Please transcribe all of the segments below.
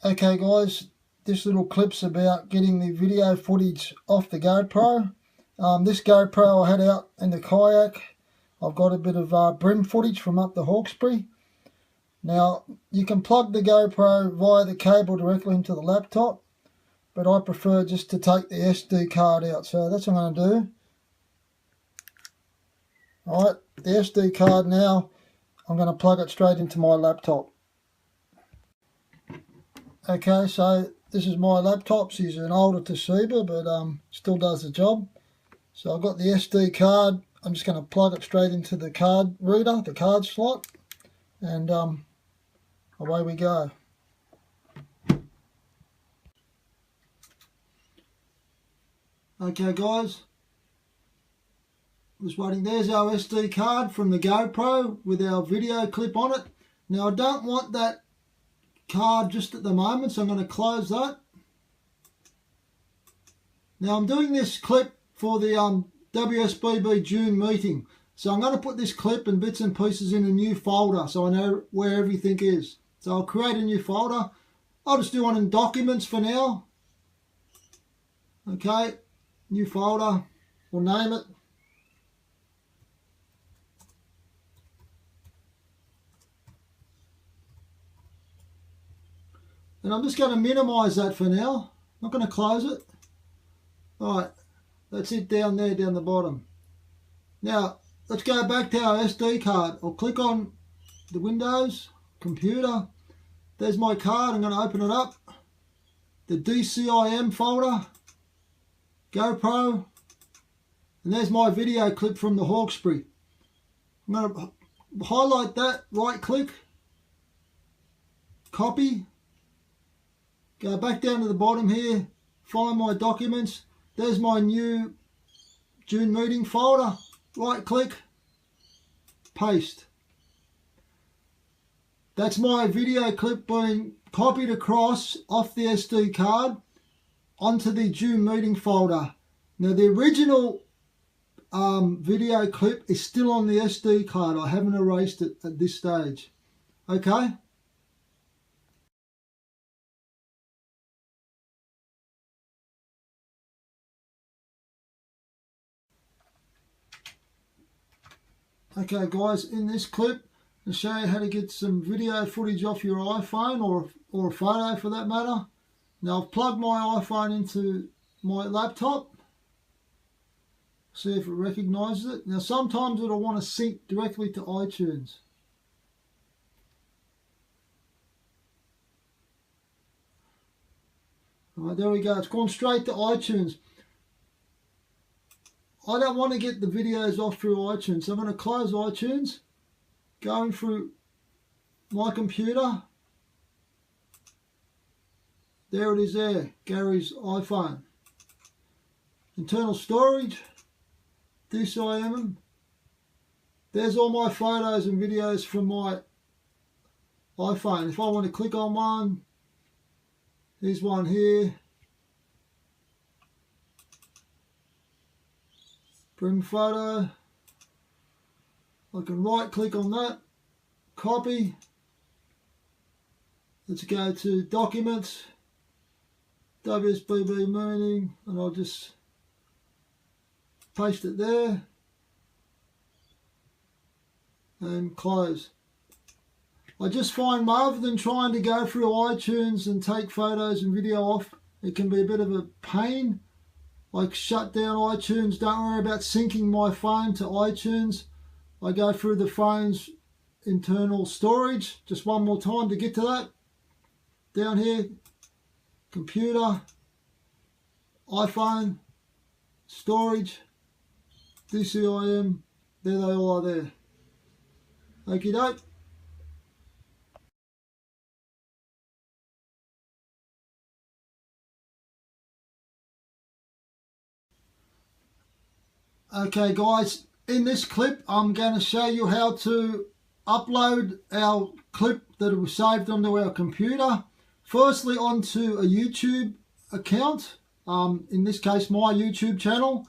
Okay guys, this little clip's about getting the video footage off the GoPro. This GoPro I had out in the kayak. I've got a bit of brim footage from up the Hawkesbury. Now, you can plug the GoPro via the cable directly into the laptop, but I prefer just to take the SD card out, so that's what I'm going to do. Alright, the SD card now, I'm going to plug it straight into my laptop. Okay, so this is my laptop. She's an older Toshiba, but still does the job. So I've got the SD card. I'm just going to plug it straight into the card reader, the card slot, and away we go. Okay guys, just waiting. There's our SD card from the GoPro with our video clip on it. Now I don't want that card just at the moment, so I'm going to close that. Now I'm doing this clip for the WSBB June meeting, so I'm going to put this clip and bits and pieces in a new folder so I know where everything is. So I'll create a new folder. I'll just do one in documents for now. Okay, new folder, we'll name it. And I'm just going to minimize that for now. I'm not going to close it. Alright, that's it down there, down the bottom. Now, let's go back to our SD card. I'll click on the Windows, computer. There's my card. I'm going to open it up. The DCIM folder, GoPro, and there's my video clip from the Hawkesbury. I'm going to highlight that, right click, copy. Go back down to the bottom here, find my documents. There's my new June meeting folder. Right click, paste. That's my video clip being copied across off the SD card onto the June meeting folder. Now the original video clip is still on the SD card. I haven't erased it at this stage. Okay. Okay guys, in this clip I'll show you how to get some video footage off your iPhone or a photo for that matter. Now I've plugged my iPhone into my laptop. See if it recognises it. Now sometimes it'll want to sync directly to iTunes. Alright, there we go. It's gone straight to iTunes. I don't want to get the videos off through iTunes, so I'm going to close iTunes, going through my computer. There it is there, Gary's iPhone. Internal storage, DCIM. There's all my photos and videos from my iPhone. If I want to click on one, there's one here. Bring photo. I can right click on that, copy. Let's go to documents, WSBB meeting, and I'll just paste it there and close. I just find rather than trying to go through iTunes and take photos and video off, it can be a bit of a pain. Like shut down iTunes, don't worry about syncing my phone to iTunes. I go through the phone's internal storage. Just one more time to get to that. Down here, computer, iPhone, storage, DCIM, there they all are there. Okie doke. Okay guys, in this clip I'm going to show you how to upload our clip that was saved onto our computer. Firstly onto a YouTube account, in this case my YouTube channel,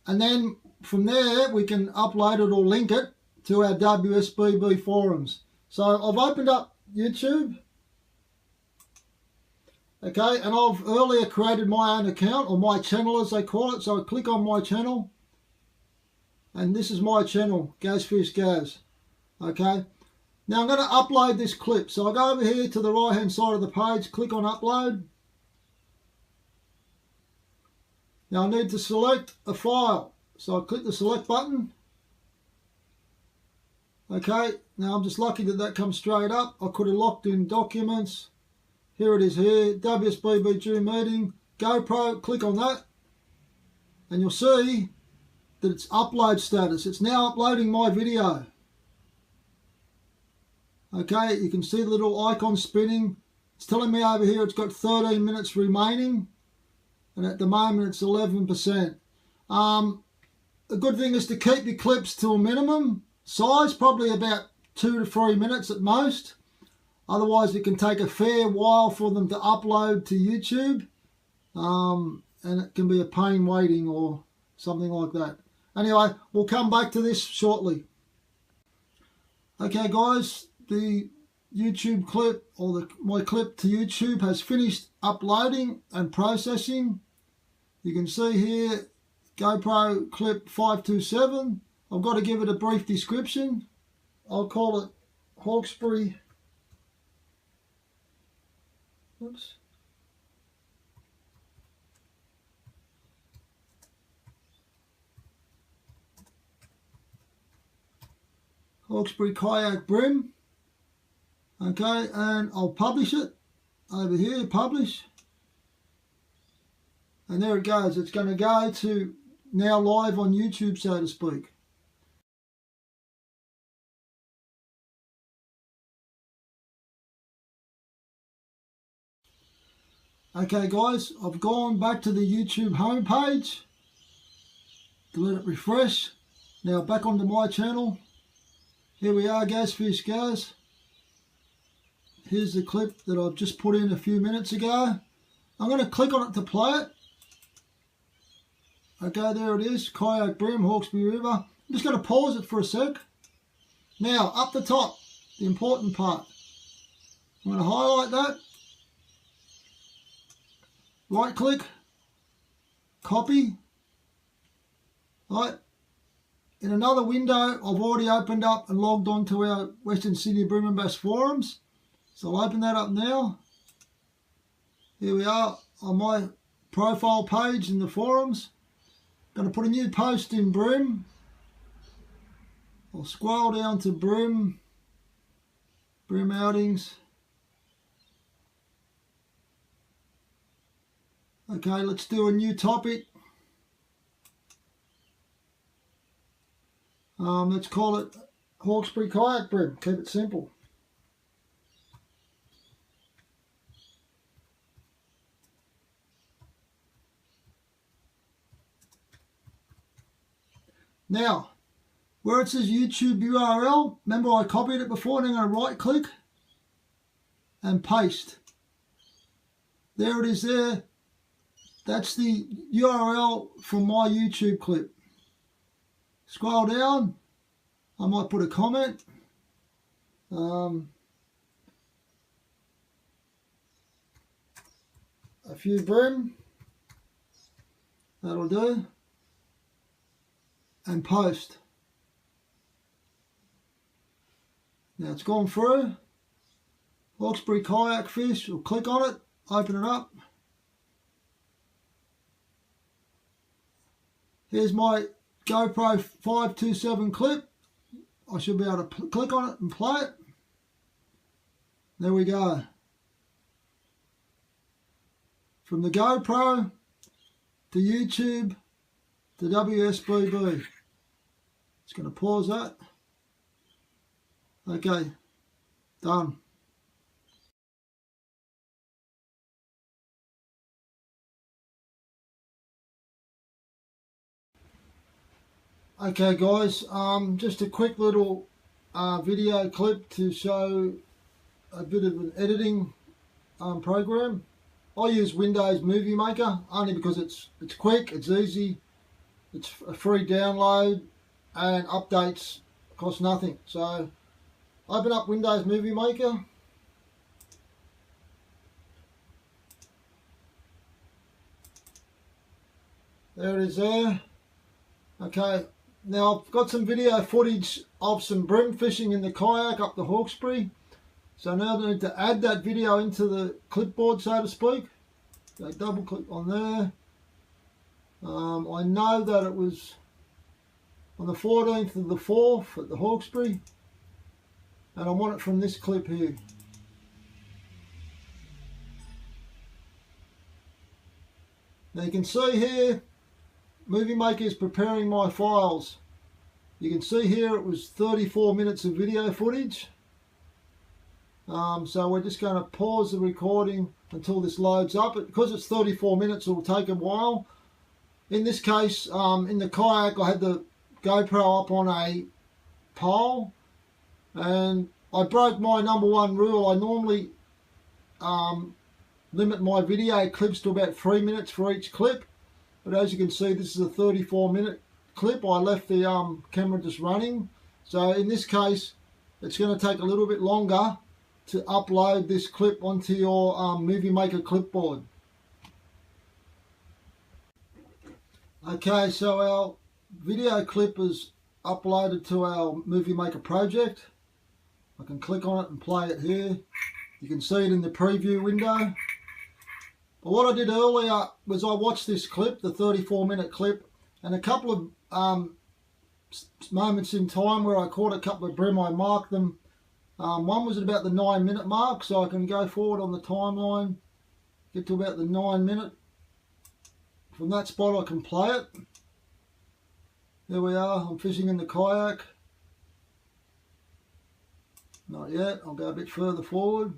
and then from there we can upload it or link it to our WSBB forums. So I've opened up YouTube. Okay, and I've earlier created my own account, or my channel as they call it. So I click on my channel, and this is my channel, Gazfish Gaz. Okay, now I'm going to upload this clip. So I go over here to the right hand side of the page, click on upload. Now I need to select a file. So I click the select button. Okay, now I'm just lucky that comes straight up. I could have locked in documents. Here it is here, WSBBG meeting, GoPro, click on that. And you'll see that it's upload status. It's now uploading my video. Okay, you can see the little icon spinning. It's telling me over here it's got 13 minutes remaining. And at the moment it's 11%. A good thing is to keep your clips to a minimum size, probably about 2 to 3 minutes at most. Otherwise it can take a fair while for them to upload to YouTube. And it can be a pain waiting or something like that. Anyway, we'll come back to this shortly. Okay guys, the YouTube clip, or my clip to YouTube has finished uploading and processing. You can see here, GoPro clip 527. I've got to give it a brief description. I'll call it Hawkesbury. Oops. Hawkesbury kayak bream. Okay, and I'll publish it over here, publish. And there it goes. It's going to go to now live on YouTube, so to speak. Okay guys, I've gone back to the YouTube homepage to let it refresh. Now back onto my channel. Here we are, Gazfish Gaz. Here's the clip that I've just put in a few minutes ago. I'm going to click on it to play it. Okay, there it is, kayak bream, Hawkesbury River. I'm just going to pause it for a sec. Now, up the top, the important part. I'm going to highlight that. Right click, copy. Right. In another window, I've already opened up and logged on to our Western Sydney Bream and Bass forums. So I'll open that up now. Here we are on my profile page in the forums. Going to put a new post in bream. I'll scroll down to bream outings. Okay, let's do a new topic. Let's call it Hawkesbury kayak bream. Keep it simple. Now, where it says YouTube URL, remember I copied it before, and I'm going to right click and paste. There it is there. That's the URL for my YouTube clip. Scroll down. I might put a comment. A few bream. That'll do. And post. Now it's gone through. Hawkesbury kayak fish. We'll click on it. Open it up. Here's my GoPro 527 clip. I should be able to click on it and play it. There we go. From the GoPro to YouTube to WSBB. Just going to pause that. Okay, done. Okay guys, just a quick little video clip to show a bit of an editing program. I use Windows Movie Maker only because it's quick, it's easy, it's a free download, and updates cost nothing. So open up Windows Movie Maker. There it is there. Okay, now I've got some video footage of some bream fishing in the kayak up the Hawkesbury. So now I need to add that video into the clipboard, so to speak. So double click on there. I know that it was on the 14th of the 4th at the Hawkesbury, and I want it from this clip here. Now you can see here, Movie Maker is preparing my files. You can see here it was 34 minutes of video footage. So we're just going to pause the recording until this loads up. Because it's 34 minutes, it will take a while. In this case, in the kayak, I had the GoPro up on a pole, and I broke my #1 rule. I normally limit my video clips to about 3 minutes for each clip, but as you can see, this is a 34-minute clip. I left the camera just running, so in this case it's going to take a little bit longer to upload this clip onto your Movie Maker clipboard. Okay, so our video clip is uploaded to our Movie Maker project. I can click on it and play it here. You can see it in the preview window. But what I did earlier was I watched this clip, the 34-minute clip, and a couple of moments in time where I caught a couple of bream, I marked them. One was at about the 9-minute mark, so I can go forward on the timeline, get to about the 9-minute. From that spot I can play it. There we are, I'm fishing in the kayak. Not yet, I'll go a bit further forward.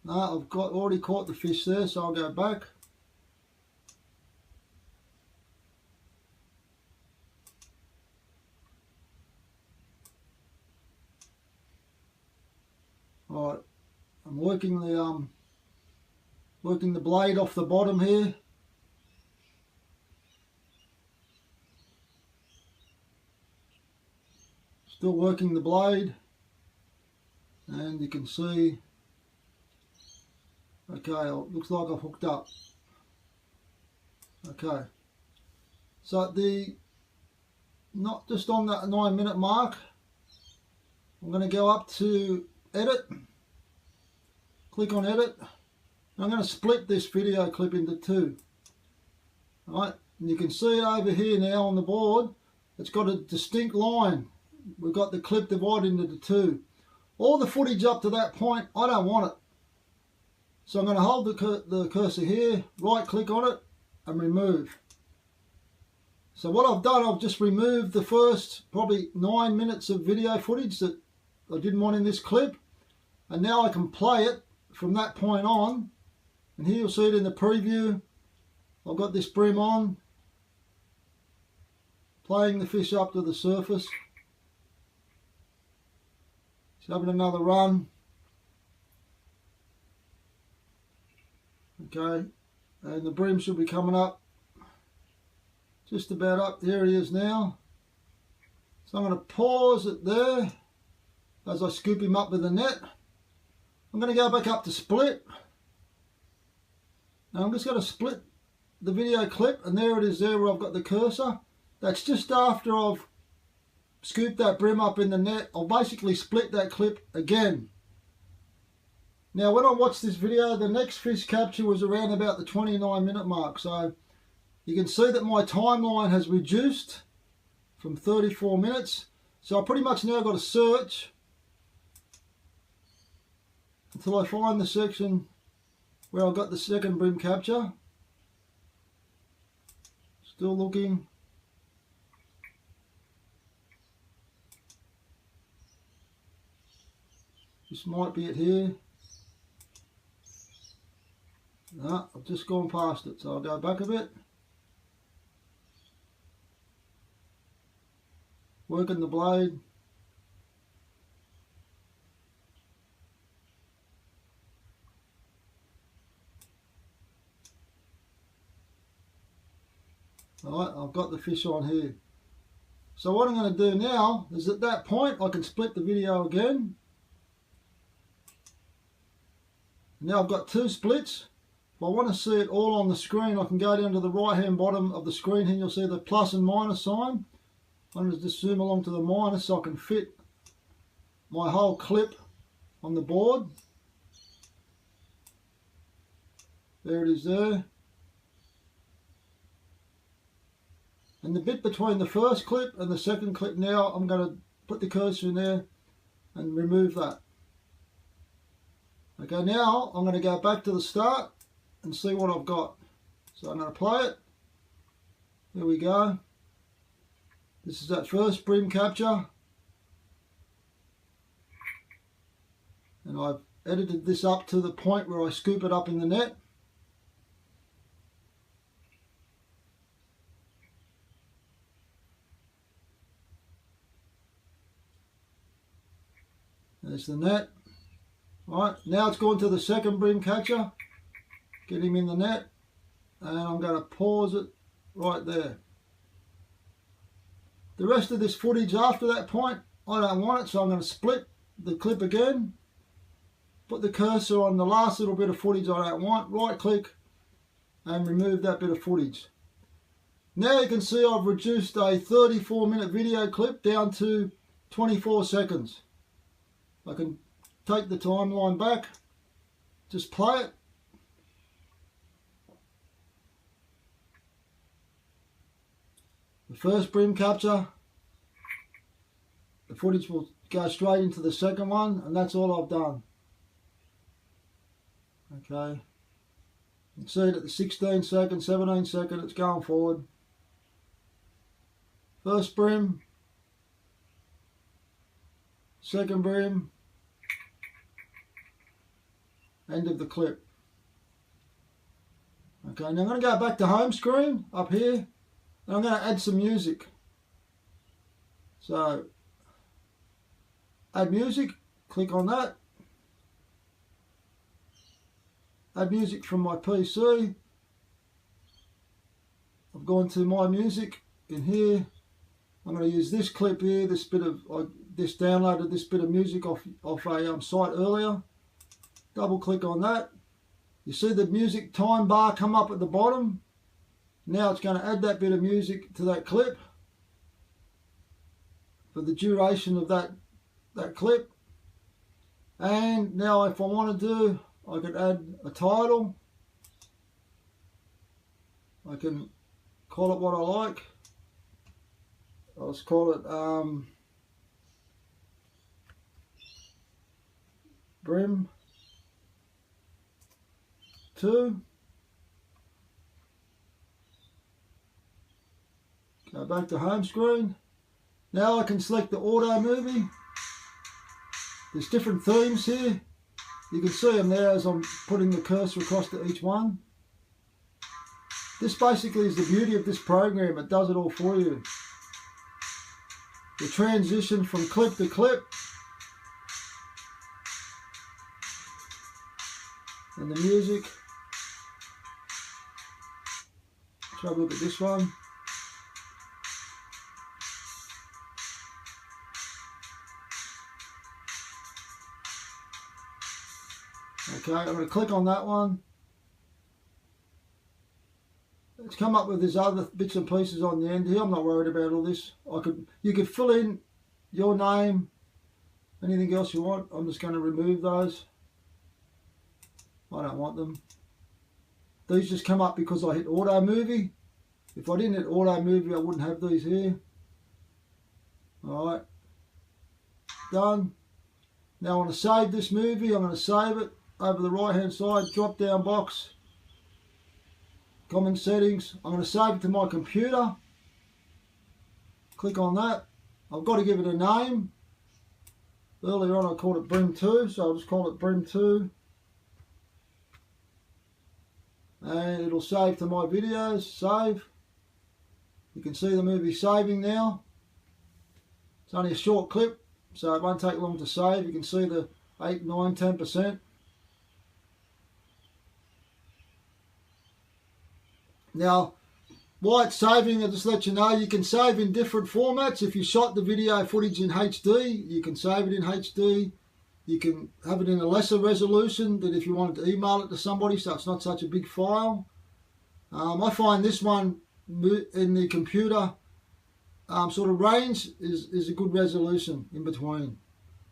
No, I've already caught the fish there, so I'll go back. Alright, I'm working the blade off the bottom here. Still working the blade, and you can see, okay, it looks like I've hooked up. Okay, so not just on that 9-minute mark, I'm going to go up to edit, click on edit. I'm going to split this video clip into two. Right, and you can see it over here now on the board. It's got a distinct line. We've got the clip divided into two. All the footage up to that point, I don't want it. So I'm going to hold the cursor here, right click on it, and remove. So what I've done, I've just removed the first probably 9 minutes of video footage that I didn't want in this clip. And now I can play it from that point on. And here you'll see it in the preview. I've got this bream on, playing the fish up to the surface. He's having another run. Okay, and the bream should be coming up, just about up. There he is now. So I'm going to pause it there as I scoop him up with the net. I'm going to go back up to split. Now I'm just going to split the video clip, and there it is there where I've got the cursor. That's just after I've scooped that bream up in the net. I'll basically split that clip again. Now when I watched this video, the next fish capture was around about the 29-minute mark. So you can see that my timeline has reduced from 34 minutes. So I pretty much now got to search until I find the section where I got the second bream capture. Still looking. This might be it here. No, I've just gone past it, so I'll go back a bit. Working the blade. Alright, I've got the fish on here. So what I'm going to do now is at that point I can split the video again. Now I've got two splits. If I want to see it all on the screen, I can go down to the right hand bottom of the screen here, you'll see the plus and minus sign. I'm going to just zoom along to the minus so I can fit my whole clip on the board. There it is there. And the bit between the first clip and the second clip now, I'm going to put the cursor in there and remove that. Okay, now I'm going to go back to the start and see what I've got. So I'm going to play it. There we go. This is that first brim capture. And I've edited this up to the point where I scoop it up in the net. There's the net. Right, now it's gone to the second brim catcher. Get him in the net. And I'm going to pause it right there. The rest of this footage after that point, I don't want it, so I'm going to split the clip again. Put the cursor on the last little bit of footage I don't want. Right click and remove that bit of footage. Now you can see I've reduced a 34-minute video clip down to 24 seconds. I can take the timeline back, just play it. The first brim capture, the footage will go straight into the second one, and that's all I've done. Okay, you can see it at the 16 second, 17 second, it's going forward. First brim, second brim, end of the clip. Okay, now I'm going to go back to home screen up here, and I'm going to add some music. So, add music, click on that. Add music from my PC. I've gone to my music in here. I'm going to use this clip here, this bit of, I just downloaded this bit of music off a site earlier. Double click on that. You see the music time bar come up at the bottom. Now it's going to add that bit of music to that clip for the duration of that clip. And now if I want to do, I could add a title. I can call it what I like. I'll just call it Brim 2. Go back to home screen. Now I can select the auto movie. There's different themes here. You can see them there as I'm putting the cursor across to each one. This basically is the beauty of this program. It does it all for you. The transition from clip to clip. And the music. Let's have a look at this one. Okay, I'm going to click on that one. It's come up with these other bits and pieces on the end here. I'm not worried about all this. You could fill in your name, anything else you want. I'm just going to remove those. I don't want them. These just come up because I hit auto movie. If I didn't hit auto movie, I wouldn't have these here. Alright. Done. Now I want to save this movie. I'm going to save it. Over the right hand side, drop down box, common settings. I'm going to save it to my computer. Click on that. I've got to give it a name. Earlier on I called it Brim 2, so I'll just call it Brim 2. And it'll save to my videos. Save. You can see the movie saving now. It's only a short clip, so it won't take long to save. You can see the 8, 9, 10%. Now, why it's saving, I'll just let you know, you can save in different formats. If you shot the video footage in HD, you can save it in HD. You can have it in a lesser resolution than if you wanted to email it to somebody, so it's not such a big file. I find this one in the computer sort of range is a good resolution in between.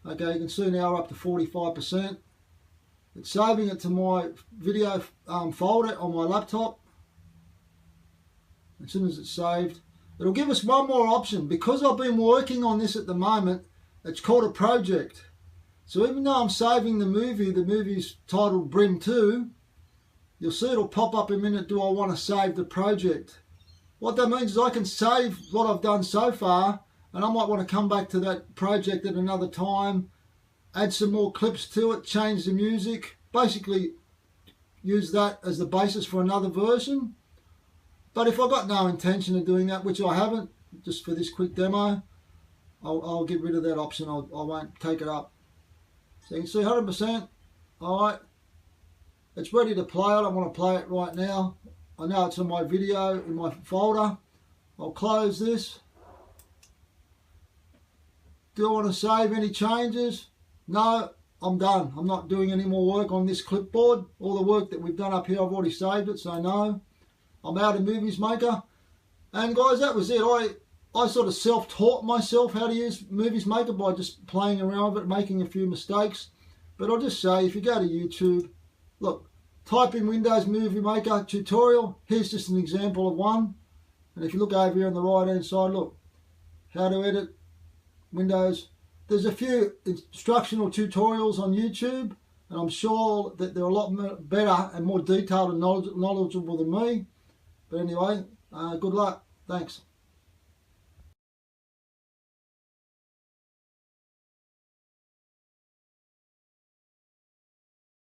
Okay, you can see now we're up to 45%. It's saving it to my video folder on my laptop. As soon as it's saved, it'll give us one more option. Because I've been working on this at the moment, it's called a project. So even though I'm saving the movie's titled Brim 2, you'll see it'll pop up in a minute, do I want to save the project? What that means is I can save what I've done so far, and I might want to come back to that project at another time, add some more clips to it, change the music, basically use that as the basis for another version. But if I've got no intention of doing that, which I haven't, just for this quick demo, I'll get rid of that option. I won't take it up. So you can see 100%. Alright, it's ready to play. I don't want to play it right now. I know it's in my video, in my folder. I'll close this. Do I want to save any changes? No, I'm done. I'm not doing any more work on this clipboard. All the work that we've done up here, I've already saved it, so no. I'm out of Movies Maker. And guys, that was it. I sort of self-taught myself how to use Movies Maker by just playing around with it, making a few mistakes. But I'll just say, if you go to YouTube, look, type in Windows Movie Maker tutorial. Here's just an example of one. And if you look over here on the right hand side, look, how to edit Windows. There's a few instructional tutorials on YouTube, and I'm sure that they're a lot better and more detailed and knowledgeable than me. But anyway, good luck. Thanks.